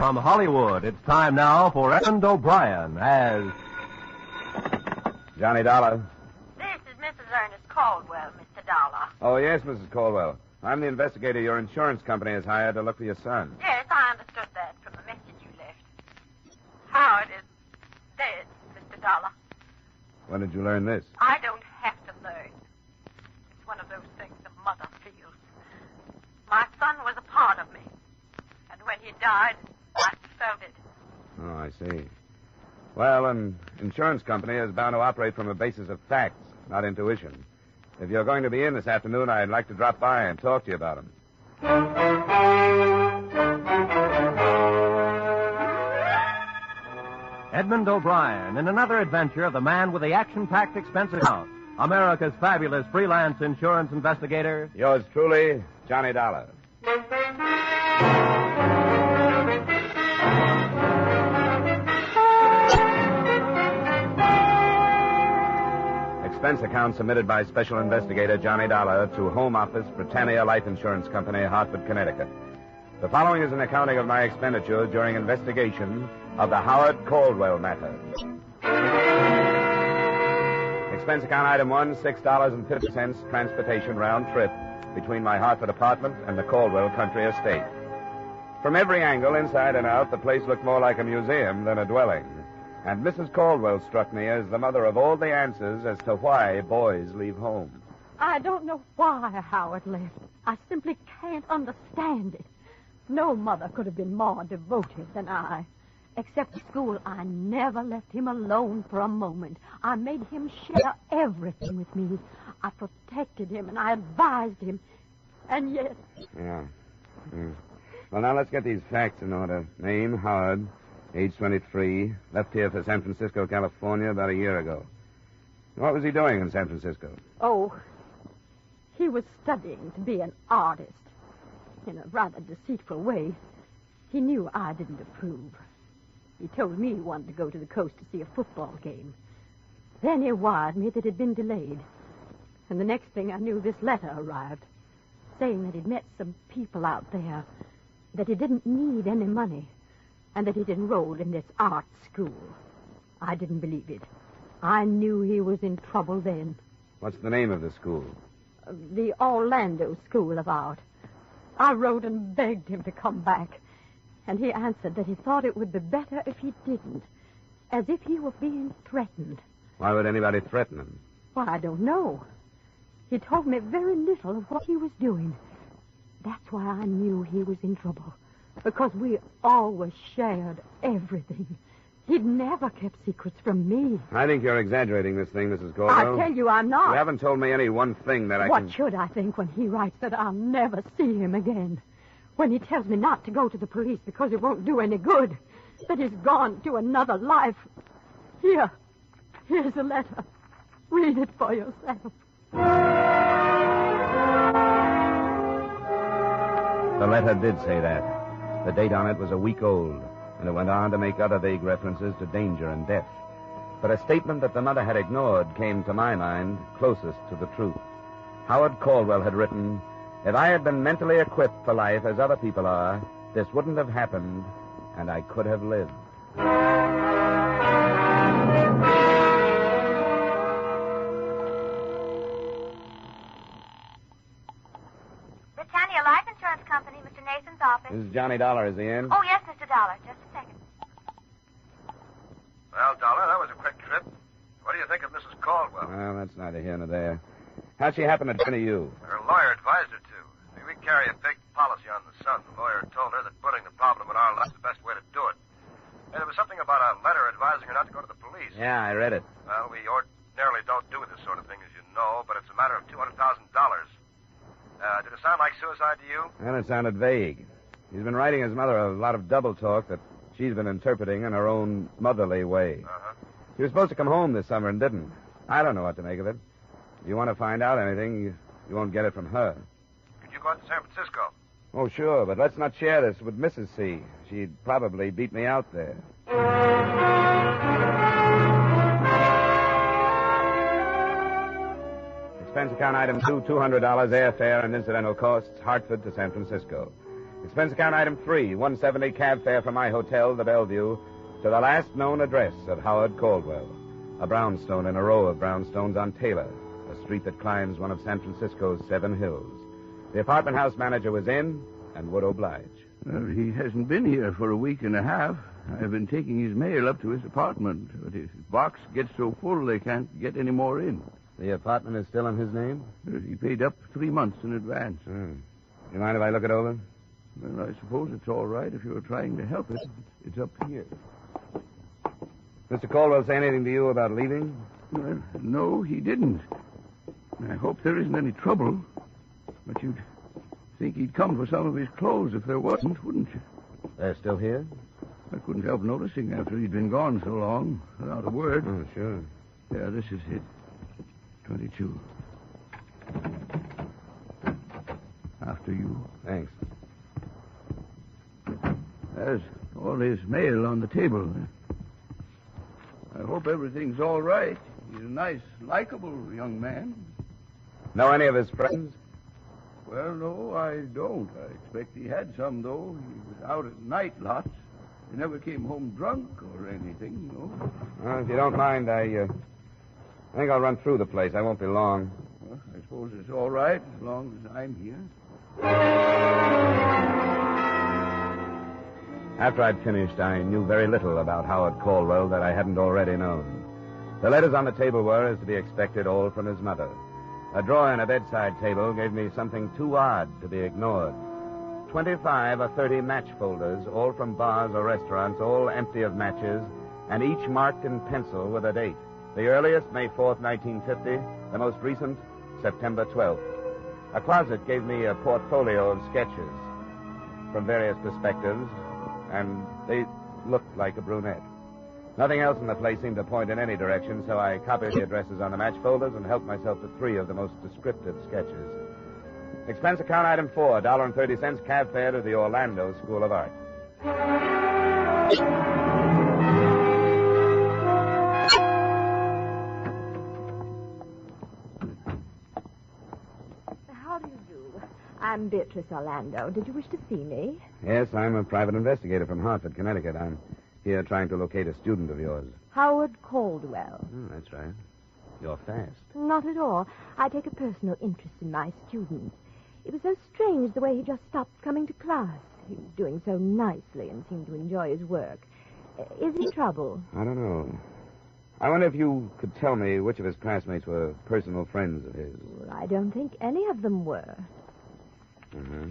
From Hollywood, it's time now for Edmund O'Brien as... Johnny Dollar. This is Mrs. Ernest Caldwell, Mr. Dollar. Oh, yes, Mrs. Caldwell. I'm the investigator your insurance company has hired to look for your son. Yes, I understood that from the message you left. Howard is dead, Mr. Dollar. When did you learn this? I don't have to learn. It's one of those things a mother feels. My son was a part of me. And when he died, I felt it. Oh, I see. Well, an insurance company is bound to operate from a basis of facts, not intuition. If you're going to be in this afternoon, I'd like to drop by and talk to you about him. Edmund O'Brien in another adventure of the man with the action-packed expense account. America's fabulous freelance insurance investigator. Yours truly, Johnny Dollar. Expense account submitted by Special Investigator Johnny Dollar to Home Office, Britannia Life Insurance Company, Hartford, Connecticut. The following is an accounting of my expenditures during investigation of the Howard Caldwell matter. Expense account item 1, $6.50 transportation round trip between my Hartford apartment and the Caldwell country estate. From every angle, inside and out, the place looked more like a museum than a dwelling. And Mrs. Caldwell struck me as the mother of all the answers as to why boys leave home. I don't know why Howard left. I simply can't understand it. No mother could have been more devoted than I. Except school, I never left him alone for a moment. I made him share everything with me. I protected him and I advised him. And yet... Yeah. Well, now let's get these facts in order. Name, Howard. Age 23. Left here for San Francisco, California about a year ago. What was he doing in San Francisco? Oh, he was studying to be an artist. In a rather deceitful way. He knew I didn't approve. He told me he wanted to go to the coast to see a football game. Then he wired me that it had been delayed. And the next thing I knew, this letter arrived, saying that he'd met some people out there, that he didn't need any money, and that he'd enrolled in this art school. I didn't believe it. I knew he was in trouble then. What's the name of the school? The Orlando School of Art. I wrote and begged him to come back. And he answered that he thought it would be better if he didn't. As if he were being threatened. Why would anybody threaten him? Well, I don't know. He told me very little of what he was doing. That's why I knew he was in trouble. Because we always shared everything. He'd never kept secrets from me. I think you're exaggerating this thing, Mrs. Caldwell. I tell you I'm not. You haven't told me any one thing that I What can... should I think when he writes that I'll never see him again? When he tells me not to go to the police because it won't do any good. That he's gone to another life. Here's a letter. Read it for yourself. The letter did say that. The date on it was a week old, and it went on to make other vague references to danger and death. But a statement that the mother had ignored came, to my mind, closest to the truth. Howard Caldwell had written, "If I had been mentally equipped for life as other people are, this wouldn't have happened, and I could have lived." Britannia Life Insurance Company, Mr. Nathan's office. This is Johnny Dollar. Is he in? Oh, yes, Mr. Dollar. Just a second. Well, Dollar, that was a quick trip. What do you think of Mrs. Caldwell? Well, that's neither here nor there. How'd she happen to turn to you? Her lawyer advised her to. We carry a big policy on the son. The lawyer told her that putting the problem in our lap is the best way to do it. And there was something about a letter advising her not to go to the police. Yeah, I read it. Well, we ordinarily don't do this sort of thing, as you know, but it's a matter of $200,000. Did it sound like suicide to you? And it sounded vague. He's been writing his mother a lot of double talk that she's been interpreting in her own motherly way. Uh-huh. He was supposed to come home this summer and didn't. I don't know what to make of it. If you want to find out anything, you won't get it from her. Could you go out to San Francisco? Oh, sure, but let's not share this with Mrs. C. She'd probably beat me out there. Expense account item 2, $200 airfare and incidental costs, Hartford to San Francisco. Expense account item 3, $170 cab fare from my hotel, the Bellevue, to the last known address of Howard Caldwell, a brownstone in a row of brownstones on Taylor, a street that climbs one of San Francisco's 7 hills. The apartment house manager was in and would oblige. Well, he hasn't been here for a week and a half. I've been taking his mail up to his apartment, but his box gets so full they can't get any more in. The apartment is still in his name? He paid up 3 months in advance. You mind if I look it over? Well, I suppose it's all right if you're trying to help it. It's up here. Mr. Caldwell say anything to you about leaving? Well, no, he didn't. I hope there isn't any trouble. But you'd think he'd come for some of his clothes if there wasn't, wouldn't you? They're still here? I couldn't help noticing after he'd been gone so long, without a word. Oh, sure. Yeah, this is it. 22. After you. Thanks. There's all his mail on the table. I hope everything's all right. He's a nice, likable young man. Know any of his friends? Well, no, I don't. I expect he had some, though. He was out at night lots. He never came home drunk or anything, no. Well, if you don't mind, I think I'll run through the place. I won't be long. Well, I suppose it's all right as long as I'm here. After I'd finished, I knew very little about Howard Caldwell that I hadn't already known. The letters on the table were, as to be expected, all from his mother. A drawer in a bedside table gave me something too odd to be ignored. 25 or 30 match folders, all from bars or restaurants, all empty of matches, and each marked in pencil with a date. The earliest, May 4th, 1950. The most recent, September 12th. A closet gave me a portfolio of sketches from various perspectives, and they looked like a brunette. Nothing else in the place seemed to point in any direction, so I copied the addresses on the match folders and helped myself to 3 of the most descriptive sketches. Expense account item 4, $1.30 cab fare to the Orlando School of Art. How do you do? I'm Beatrice Orlando. Did you wish to see me? Yes, I'm a private investigator from Hartford, Connecticut. I'm here trying to locate a student of yours. Howard Caldwell. That's right. You're fast. Not at all. I take a personal interest in my students. It was so strange the way he just stopped coming to class. He was doing so nicely and seemed to enjoy his work. Is he in trouble? I don't know. I wonder if you could tell me which of his classmates were personal friends of his. Well, I don't think any of them were. Mm-hmm.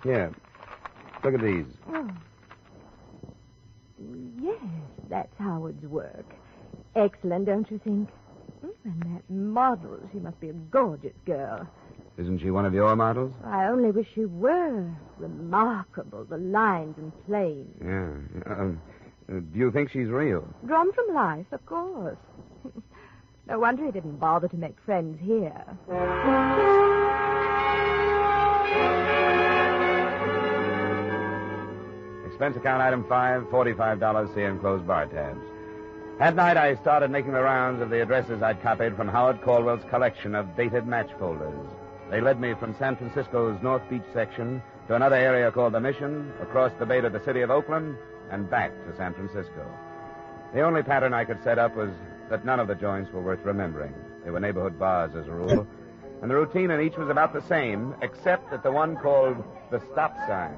Here. Look at these. Oh. Yes, that's Howard's work. Excellent, don't you think? And that model, she must be a gorgeous girl. Isn't she one of your models? I only wish she were. Remarkable, the lines and planes. Yeah. Do you think she's real? Drawn from life, of course. No wonder he didn't bother to make friends here. Expense account item 5, $45, see enclosed bar tabs. That night, I started making the rounds of the addresses I'd copied from Howard Caldwell's collection of dated match folders. They led me from San Francisco's North Beach section to another area called the Mission, across the bay to the city of Oakland, and back to San Francisco. The only pattern I could set up was that none of the joints were worth remembering. They were neighborhood bars, as a rule, and the routine in each was about the same, except at the one called the stop sign.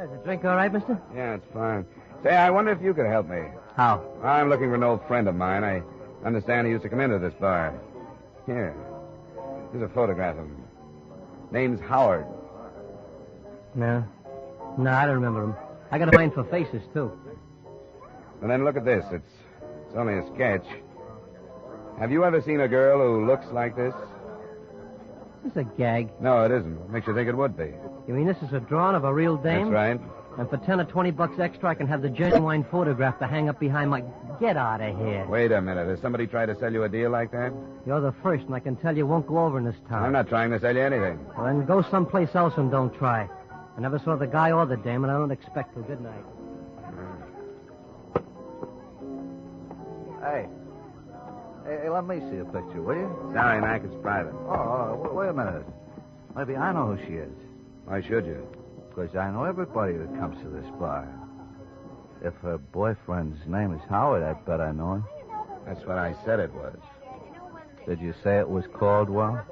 Is the drink all right, mister? Yeah, it's fine. Say, I wonder if you could help me. How? I'm looking for an old friend of mine. I understand he used to come into this bar. Here. Here's a photograph of him. Name's Howard. No. No, I don't remember him. I got a mind for faces, too. And then look at this. It's only a sketch. Have you ever seen a girl who looks like this? This is a gag. No, it isn't. Makes you think it would be. You mean this is a drawing of a real dame? That's right. And for 10 or 20 bucks extra, I can have the genuine photograph to hang up behind my... Get out of here. Wait a minute. Has somebody tried to sell you a deal like that? You're the first, and I can tell you won't go over in this town. I'm not trying to sell you anything. Well, then go someplace else and don't try. I never saw the guy or the dame, and I don't expect to. Good night. Hey, let me see a picture, will you? Sorry, Mac. It's private. Oh, wait a minute. Maybe I know who she is. Why should you? Because I know everybody that comes to this bar. If her boyfriend's name is Howard, I bet I know him. That's what I said it was. Did you say it was Caldwell?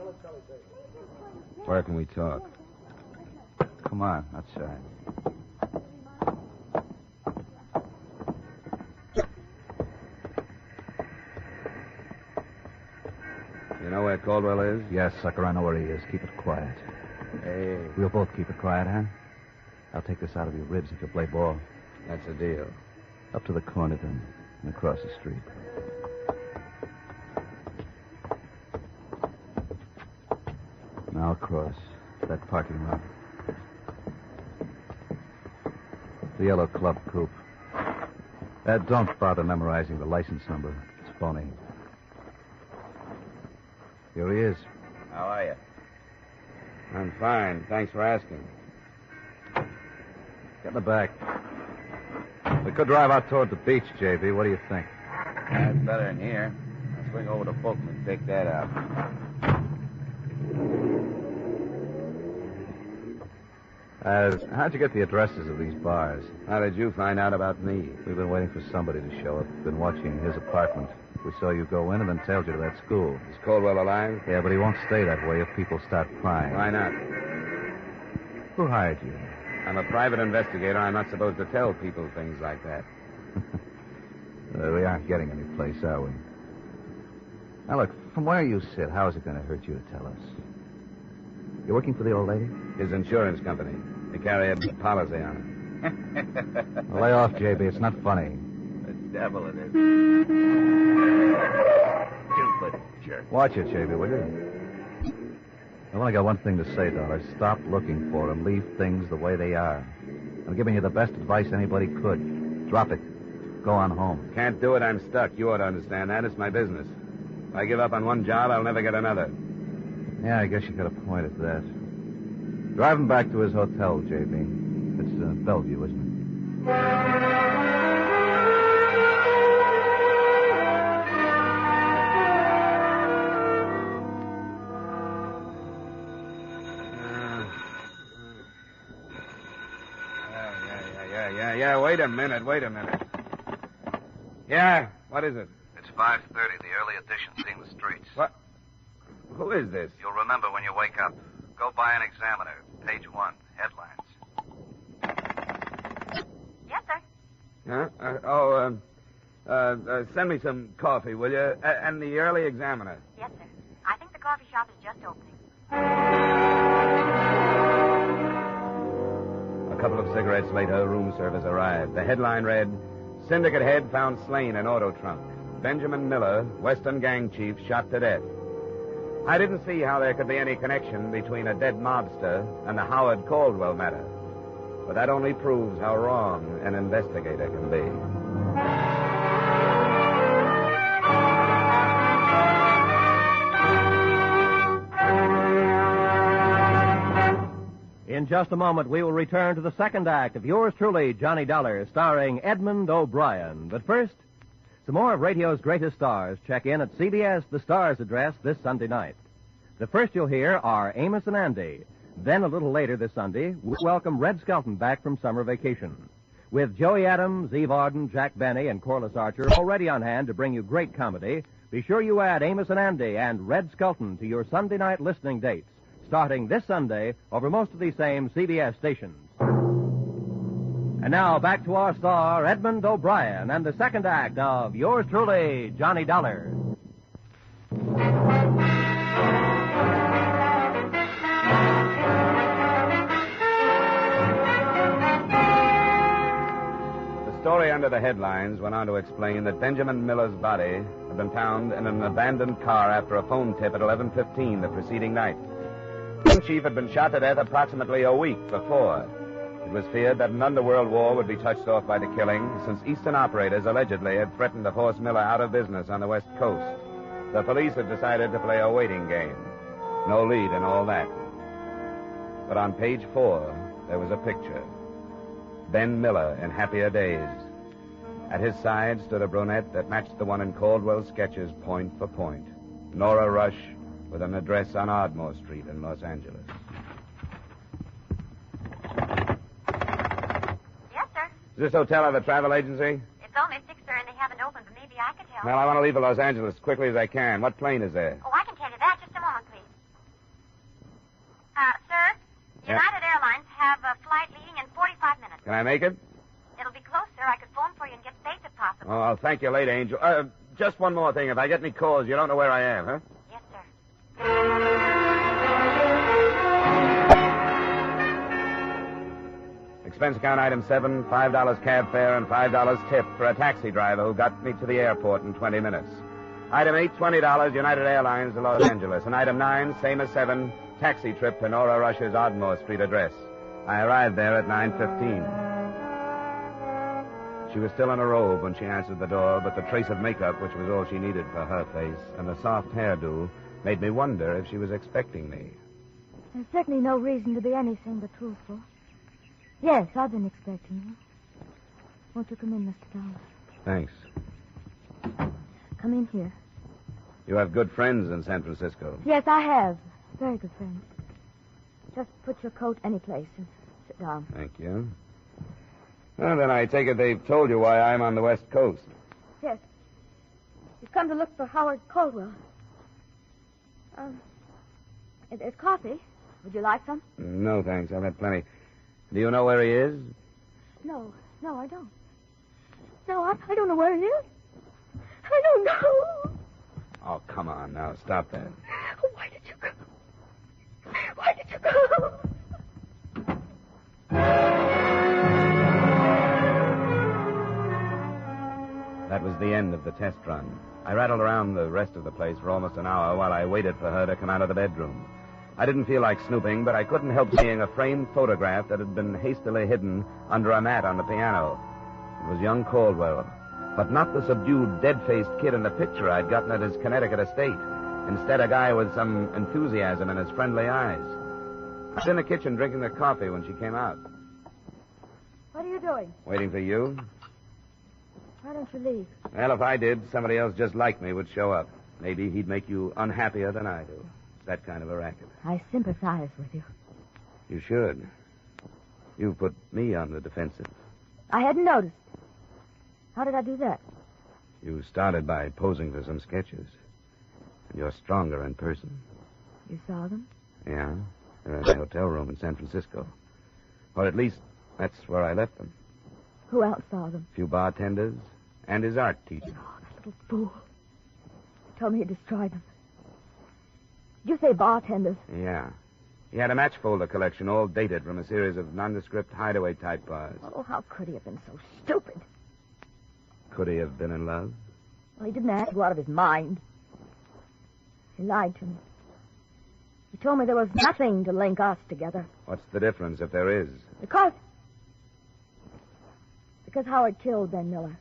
Where can we talk? Come on, outside. You know where Caldwell is? Yes, sucker, I know where he is. Keep it quiet. Hey. We'll both keep it quiet, huh? I'll take this out of your ribs if you play ball. That's a deal. Up to the corner, then, and across the street. Now across that parking lot. The yellow club coupe. Don't bother memorizing the license number. It's phony. Here he is. How are you? I'm fine. Thanks for asking. Get in the back. We could drive out toward the beach, J.B. What do you think? That's better in here. I'll swing over to books and take that out. How'd you get the addresses of these bars? How did you find out about me? We've been waiting for somebody to show up. Been watching his apartment. We saw you go in and then tailed you to that school. Is Caldwell alive? Yeah, but he won't stay that way if people start prying. Why not? Who hired you? I'm a private investigator. I'm not supposed to tell people things like that. We aren't getting any place, are we? Now, look, from where you sit, how is it going to hurt you to tell us? You're working for the old lady? His insurance company. They carry a big policy on it. Well, lay off, J.B. It's not funny. The devil it is. Stupid jerk. Watch it, J.B., will you? I've only got one thing to say, Dollar. Stop looking for them. Leave things the way they are. I'm giving you the best advice anybody could. Drop it. Go on home. Can't do it. I'm stuck. You ought to understand that. It's my business. If I give up on one job, I'll never get another. Yeah, I guess you got a point at that. Drive him back to his hotel, J.B. It's Bellevue, isn't it? Yeah, wait a minute. Yeah, what is it? It's 5:30. The early edition seeing the streets. What? Who is this? You'll remember when you wake up. Go buy an Examiner. Page 1. Headlines. Yes, sir. Huh? Send me some coffee, will you? And the early Examiner. Yes, sir. I think the coffee shop is just opening. A couple of cigarettes later, room service arrived. The headline read, Syndicate head found slain in auto trunk. Benjamin Miller, Western gang chief, shot to death. I didn't see how there could be any connection between a dead mobster and the Howard Caldwell matter. But that only proves how wrong an investigator can be. In just a moment, we will return to the second act of yours truly, Johnny Dollar, starring Edmund O'Brien. But first, some more of radio's greatest stars check in at CBS, the Stars address, this Sunday night. The first you'll hear are Amos and Andy. Then, a little later this Sunday, we welcome Red Skelton back from summer vacation. With Joey Adams, Eve Arden, Jack Benny, and Corliss Archer already on hand to bring you great comedy, be sure you add Amos and Andy and Red Skelton to your Sunday night listening dates, starting this Sunday over most of these same CBS stations. And now, back to our star, Edmund O'Brien, and the second act of yours truly, Johnny Dollar. The story under the headlines went on to explain that Benjamin Miller's body had been found in an abandoned car after a phone tip at 11:15 the preceding night. The chief had been shot to death approximately a week before. It was feared that an underworld war would be touched off by the killing, since Eastern operators allegedly had threatened to force Miller out of business on the West Coast. The police had decided to play a waiting game. No lead in all that. But on page 4, there was a picture. Ben Miller in happier days. At his side stood a brunette that matched the one in Caldwell's sketches point for point. Nora Rush, with an address on Ardmore Street in Los Angeles. Does this hotel have a travel agency? It's only 6, sir, and they haven't opened, but maybe I could help. Well, I want to leave for Los Angeles as quickly as I can. What plane is there? Oh, I can tell you that. Just a moment, please. Sir, Yeah. United Airlines have a flight leaving in 45 minutes. Can I make it? It'll be close, sir. I could phone for you and get space if possible. Oh, I'll thank you later, Angel. Just one more thing. If I get any calls, you don't know where I am, huh? Yes, sir. Expense account item 7, $5 cab fare and $5 tip for a taxi driver who got me to the airport in 20 minutes. Item 8, $20, United Airlines to Los Angeles. And item 9, same as 7, taxi trip to Nora Rush's Ardmore Street address. I arrived there at 9:15. She was still in a robe when she answered the door, but the trace of makeup, which was all she needed for her face, and the soft hairdo, made me wonder if she was expecting me. There's certainly no reason to be anything but truthful. Yes, I've been expecting you. Won't you come in, Mr. Dollar? Thanks. Come in here. You have good friends in San Francisco. Yes, I have. Very good friends. Just put your coat any place and sit down. Thank you. Well, then I take it they've told you why I'm on the West Coast. Yes. You've come to look for Howard Caldwell. There's coffee. Would you like some? No, thanks. I've had plenty. Do you know where he is? No, I don't. No, I don't know where he is. I don't know. Oh, come on now. Stop that. Why did you go? Why did you go? That was the end of the test run. I rattled around the rest of the place for almost an hour while I waited for her to come out of the bedroom. I didn't feel like snooping, but I couldn't help seeing a framed photograph that had been hastily hidden under a mat on the piano. It was young Caldwell, but not the subdued, dead-faced kid in the picture I'd gotten at his Connecticut estate. Instead, a guy with some enthusiasm in his friendly eyes. I was in the kitchen drinking the coffee when she came out. What are you doing? Waiting for you? Why don't you leave? Well, if I did, somebody else just like me would show up. Maybe he'd make you unhappier than I do. It's that kind of a racket. I sympathize with you. You should. You put me on the defensive. I hadn't noticed. How did I do that? You started by posing for some sketches. And you're stronger in person. You saw them? Yeah. They're in the hotel room in San Francisco. Or at least, that's where I left them. Who else saw them? A few bartenders and his art teacher. Oh, that little fool. Told me he destroyed them. Did you say bartenders? Yeah. He had a match folder collection all dated from a series of nondescript hideaway-type bars. Oh, how could he have been so stupid? Could he have been in love? Well, he didn't act out of his mind. He lied to me. He told me there was nothing to link us together. What's the difference if there is? Because Howard killed Ben Miller.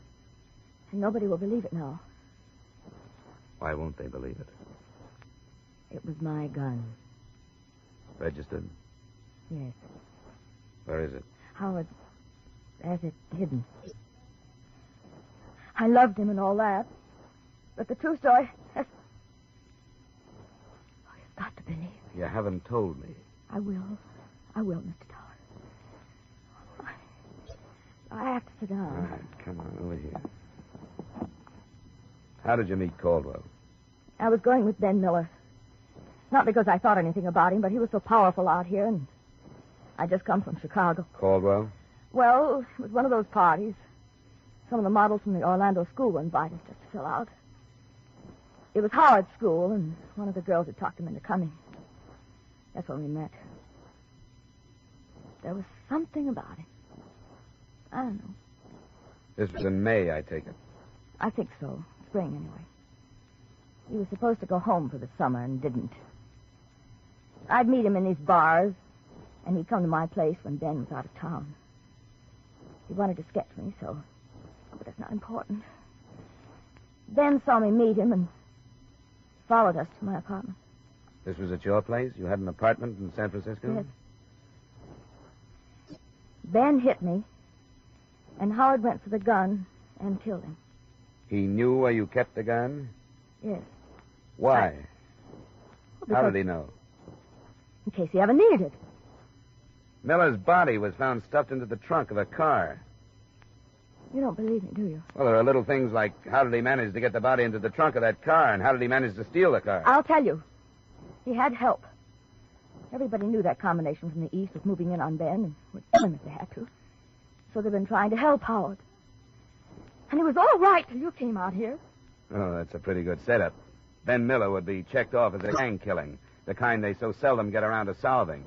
And nobody will believe it now. Why won't they believe it? It was my gun. Registered? Yes. Where is it? Howard has it hidden. I loved him and all that. But the true story has... Oh, you've got to believe. You haven't told me. I will, Mr. Dollar. I have to sit down. All right, come on, over here. How did you meet Caldwell? I was going with Ben Miller. Not because I thought anything about him, but he was so powerful out here, and I just come from Chicago. Caldwell? Well, it was one of those parties. Some of the models from the Orlando school were invited just to fill out. It was Howard's school, and one of the girls had talked him into coming. That's when we met. There was something about him. I don't know. This was in May, I take it. I think so. Spring, anyway. He was supposed to go home for the summer and didn't. I'd meet him in these bars, and he'd come to my place when Ben was out of town. He wanted to sketch me, so... But that's not important. Ben saw me meet him and followed us to my apartment. This was at your place? You had an apartment in San Francisco? Yes. Ben hit me, and Howard went for the gun and killed him. He knew where you kept the gun? Yes. Why? Well, How did he know? In case he ever needed it. Miller's body was found stuffed into the trunk of a car. You don't believe me, do you? Well, there are little things like how did he manage to get the body into the trunk of that car, and how did he manage to steal the car? I'll tell you. He had help. Everybody knew that combination from the east was moving in on Ben and would kill him if they had to. So they've been trying to help Howard. And he was all right till you came out here. Oh, that's a pretty good setup. Ben Miller would be checked off as a gang killing, the kind they so seldom get around to solving.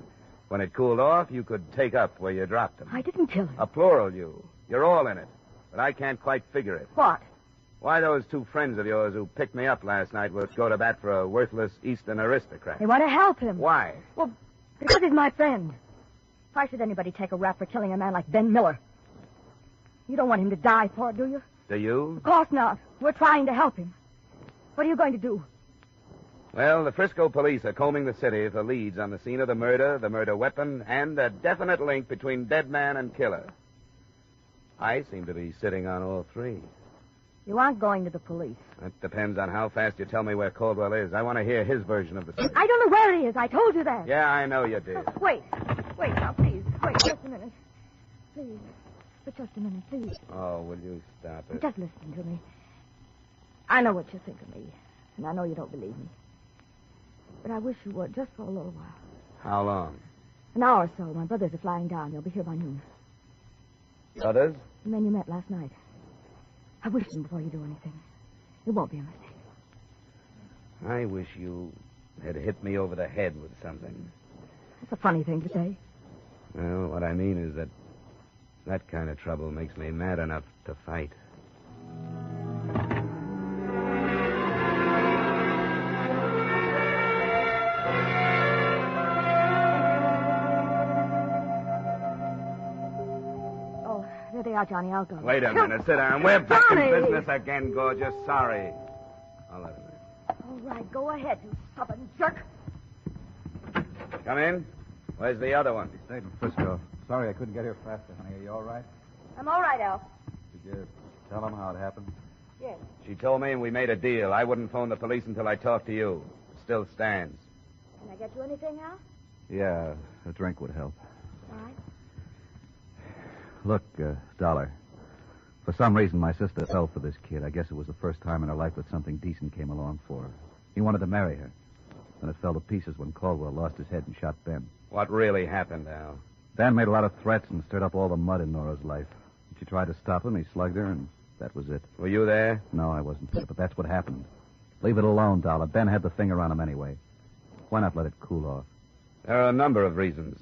When it cooled off, you could take up where you dropped him. I didn't kill him. A plural you. You're all in it. But I can't quite figure it. What? Why those two friends of yours who picked me up last night would go to bat for a worthless Eastern aristocrat. They want to help him. Why? Well, because he's my friend. Why should anybody take a rap for killing a man like Ben Miller? You don't want him to die for it, do you? Do you? Of course not. We're trying to help him. What are you going to do? Well, the Frisco police are combing the city for leads on the scene of the murder weapon, and a definite link between dead man and killer. I seem to be sitting on all three. You aren't going to the police. That depends on how fast you tell me where Caldwell is. I want to hear his version of the story. I don't know where he is. I told you that. Yeah, I know you did. Wait now, please. Wait just a minute. Please. But just a minute, please. Oh, will you stop it? Just listen to me. I know what you think of me, and I know you don't believe me. But I wish you would, just for a little while. How long? An hour or so. My brothers are flying down. They'll be here by noon. Others? The men you met last night. I wish them before you do anything. It won't be a mistake. I wish you had hit me over the head with something. That's a funny thing to say. Well, what I mean is that kind of trouble makes me mad enough to fight. Oh, there they are, Johnny. I'll go. Wait a minute. Sit down. We're back in Johnny! business again, gorgeous. Sorry. I'll let him All right, go ahead, you stubborn jerk. in. Come in. Where's the other one? He stayed in Frisco. Sorry I couldn't get here faster, honey. Are you all right? I'm all right, Al. Did you tell him how it happened? Yes. She told me and we made a deal. I wouldn't phone the police until I talked to you. It still stands. Can I get you anything, Al? Yeah, a drink would help. All right. Look, Dollar. For some reason, my sister fell for this kid. I guess it was the first time in her life that something decent came along for her. He wanted to marry her. Then it fell to pieces when Caldwell lost his head and shot Ben. What really happened, Al? Ben made a lot of threats and stirred up all the mud in Nora's life. She tried to stop him. He slugged her, and that was it. Were you there? No, I wasn't there, but that's what happened. Leave it alone, Dollar. Ben had the finger on him anyway. Why not let it cool off? There are a number of reasons.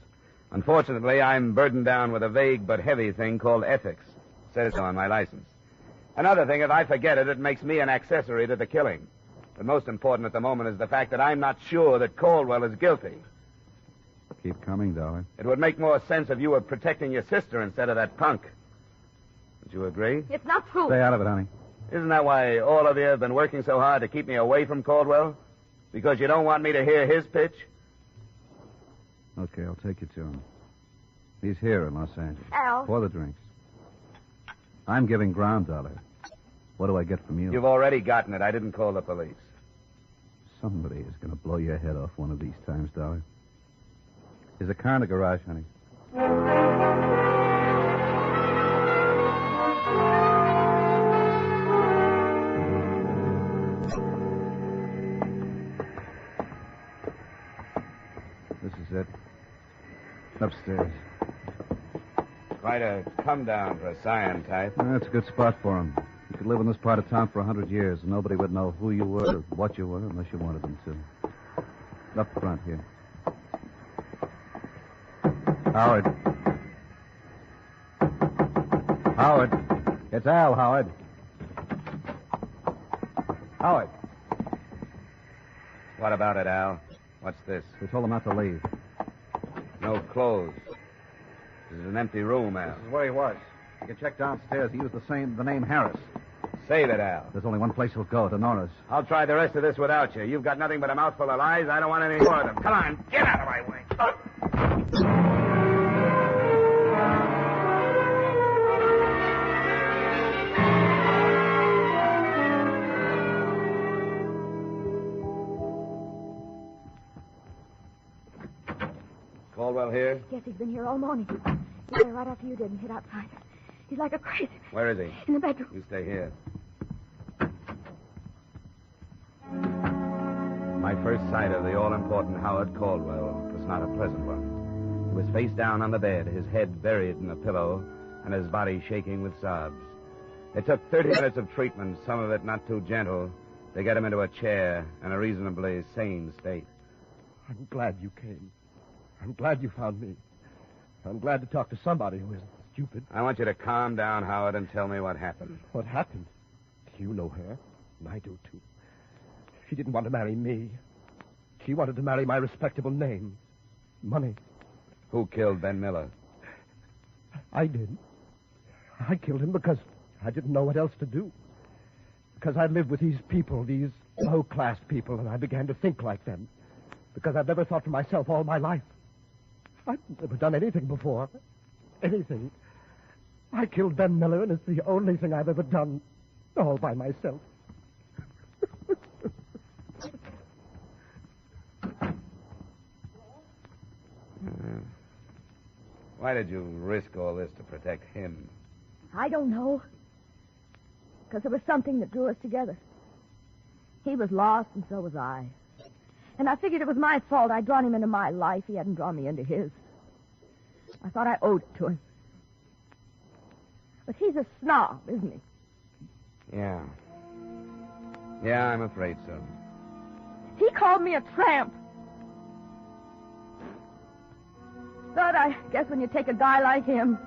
Unfortunately, I'm burdened down with a vague but heavy thing called ethics. It says so on my license. Another thing, if I forget it, it makes me an accessory to the killing. But most important at the moment is the fact that I'm not sure that Caldwell is guilty. Keep coming, Dollar. It would make more sense if you were protecting your sister instead of that punk. Would you agree? It's not true. Stay out of it, honey. Isn't that why all of you have been working so hard to keep me away from Caldwell? Because you don't want me to hear his pitch? Okay, I'll take you to him. He's here in Los Angeles. Al. For the drinks. I'm giving ground, Dollar. What do I get from you? You've already gotten it. I didn't call the police. Somebody is going to blow your head off one of these times, Dollar. There's a car in the garage, honey. This is it. Upstairs. Quite a come down for a scion type. That's a good spot for him. You could live in this part of town for 100 years, and nobody would know who you were or what you were unless you wanted them to. Up front here. Howard. Howard. It's Al, Howard. Howard. What about it, Al? What's this? They told him not to leave. No clothes. This is an empty room, Al. This is where he was. You can check downstairs. He used the name Harris. Save it, Al. There's only one place he'll go, to Nora's. I'll try the rest of this without you. You've got nothing but a mouthful of lies. I don't want any more of them. Come on, get out of my way. Caldwell here? Yes, he's been here all morning. He came right after you did and hid outside. He's like a crazy man. Where is he? In the bedroom. You stay here. My first sight of the all-important Howard Caldwell was not a pleasant one. He was face down on the bed, his head buried in a pillow, and his body shaking with sobs. It took 30 minutes of treatment, some of it not too gentle, to get him into a chair in a reasonably sane state. I'm glad you came. I'm glad you found me. I'm glad to talk to somebody who isn't stupid. I want you to calm down, Howard, and tell me what happened. What happened? You know her, and I do, too. She didn't want to marry me. She wanted to marry my respectable name. Money. Who killed Ben Miller? I did. I killed him because I didn't know what else to do. Because I lived with these people, these low-class people, and I began to think like them. Because I've never thought for myself all my life. I've never done anything before. Anything. I killed Ben Miller, and it's the only thing I've ever done all by myself. Why did you risk all this to protect him? I don't know. Because there was something that drew us together. He was lost, and so was I. And I figured it was my fault. I'd drawn him into my life. He hadn't drawn me into his. I thought I owed it to him. But he's a snob, isn't he? Yeah. Yeah, I'm afraid so. He called me a tramp. But I guess when you take a guy like him,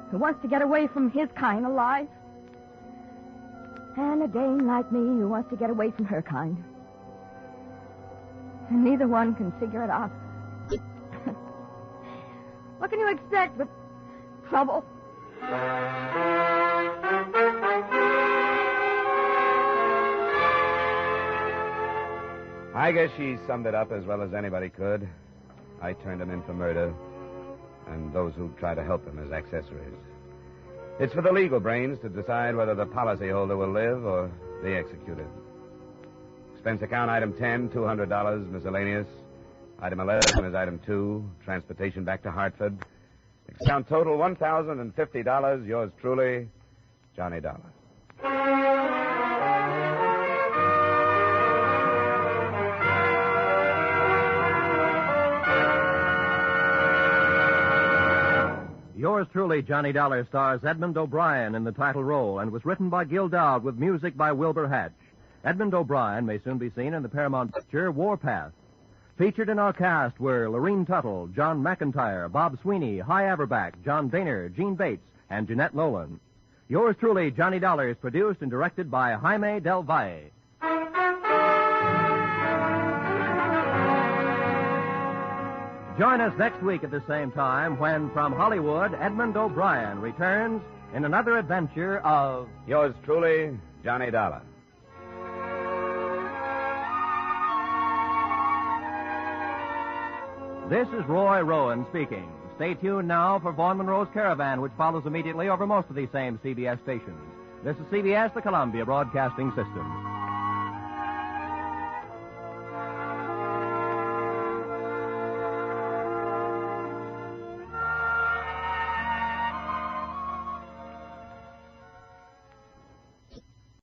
who wants to get away from his kind of life, and a dame like me who wants to get away from her kind, and neither one can figure it out. What can you expect but trouble? I guess she summed it up as well as anybody could. I turned him in for murder, and those who try to help him as accessories. It's for the legal brains to decide whether the policyholder will live or be executed. Expense account item 10, $200, miscellaneous. Item 11 is item 2, transportation back to Hartford. Account total $1,050. Yours truly, Johnny Dollar. Yours truly, Johnny Dollar, stars Edmund O'Brien in the title role and was written by Gil Dowd with music by Wilbur Hatch. Edmund O'Brien may soon be seen in the Paramount picture Warpath. Featured in our cast were Lorene Tuttle, John McIntyre, Bob Sweeney, Hy Averback, John Boehner, Gene Bates, and Jeanette Nolan. Yours truly, Johnny Dollar, is produced and directed by Jaime Del Valle. Join us next week at the same time when, from Hollywood, Edmund O'Brien returns in another adventure of... Yours truly, Johnny Dollar. This is Roy Rowan speaking. Stay tuned now for Vaughn Monroe's Caravan, which follows immediately over most of these same CBS stations. This is CBS, the Columbia Broadcasting System.